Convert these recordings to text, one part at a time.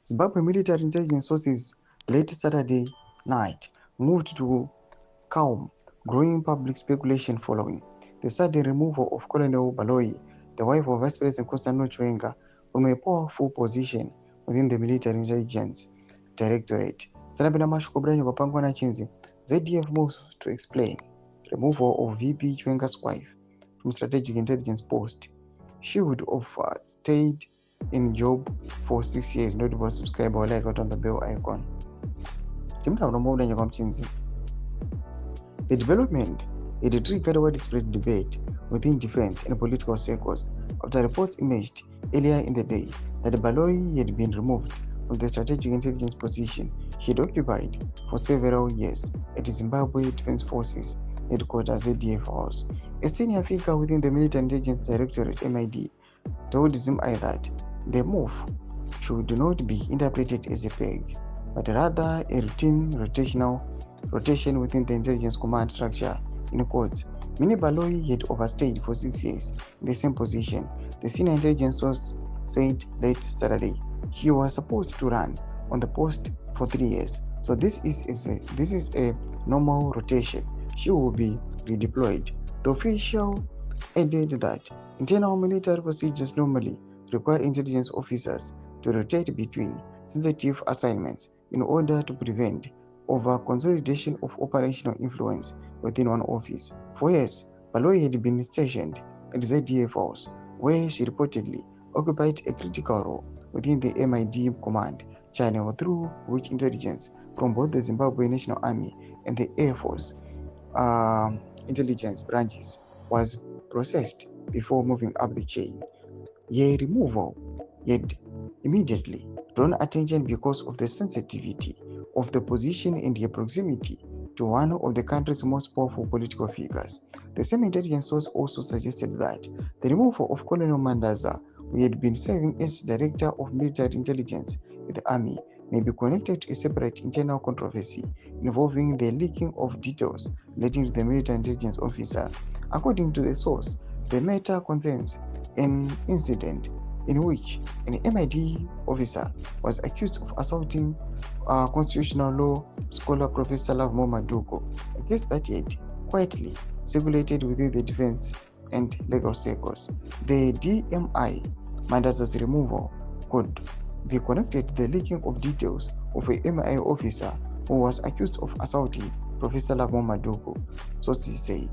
Zimbabwe military intelligence sources late Saturday night moved to calm growing public speculation following the sudden removal of Colonel Baloyi, the wife of Vice President Constantino Chiwenga, from a powerful position within the Military Intelligence Directorate. Sanapenda mashoko branyo kapangwa na chinzi. ZDF moves to explain removal of VP Chiwenga's wife from strategic intelligence post. She would have stayed in job for 6 years. Not about subscribe or like on the bell icon. The development had triggered widespread debate within defense and political circles after reports emerged earlier in the day that Baloyi had been removed from the strategic intelligence position she had occupied for several years at the Zimbabwe Defense Forces headquarters ZDF House. A senior figure within the Military Intelligence Directorate (MID) told ZVAITWA that the move should not be interpreted as a peg, but rather a routine rotation within the intelligence command structure. In quotes, Mini Baloyi had overstayed for 6 years in the same position, the senior intelligence source said late Saturday. She was supposed to run on the post for 3 years, so this is a normal rotation. She will be redeployed. The official added that internal military procedures normally require intelligence officers to rotate between sensitive assignments in order to prevent over-consolidation of operational influence within one office. For years, Baloyi had been stationed at ZDF House, where she reportedly occupied a critical role within the MID command channel through which intelligence from both the Zimbabwe National Army and the Air Force intelligence branches was processed before moving up the chain. Her removal had immediately drawn attention because of the sensitivity of the position and their proximity to one of the country's most powerful political figures. The same intelligence source also suggested that the removal of Colonel Mandaza, who had been serving as Director of Military Intelligence in the Army, may be connected to a separate internal controversy involving the leaking of details relating to the military intelligence officer. According to the source, the matter concerns an incident in which an MID officer was accused of assaulting constitutional law scholar Professor Lovemo Maduko, a case that had quietly circulated within the defense and legal circles. The DMI Mandaza's removal could be connected to the leaking of details of a MI officer who was accused of assaulting Professor Lovemo Maduko, sources said.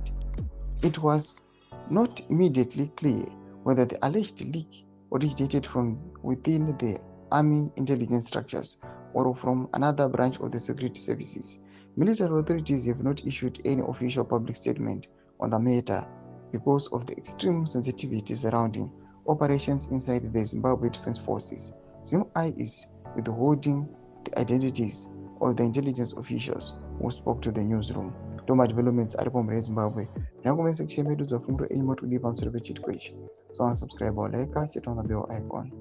It was not immediately clear whether the alleged leak originated from within the Army intelligence structures or from another branch of the security services. Military authorities have not issued any official public statement on the matter because of the extreme sensitivity surrounding operations inside the Zimbabwe Defense Forces. ZimI is withholding the identities of the intelligence officials who spoke to the newsroom. Toma developments ari pombe Zimbabwe. Nakomesa kushemedudza fundo enyu motodipa pamusoro pechitiko ichi. So unsubscribe or like, cheta on the bell icon.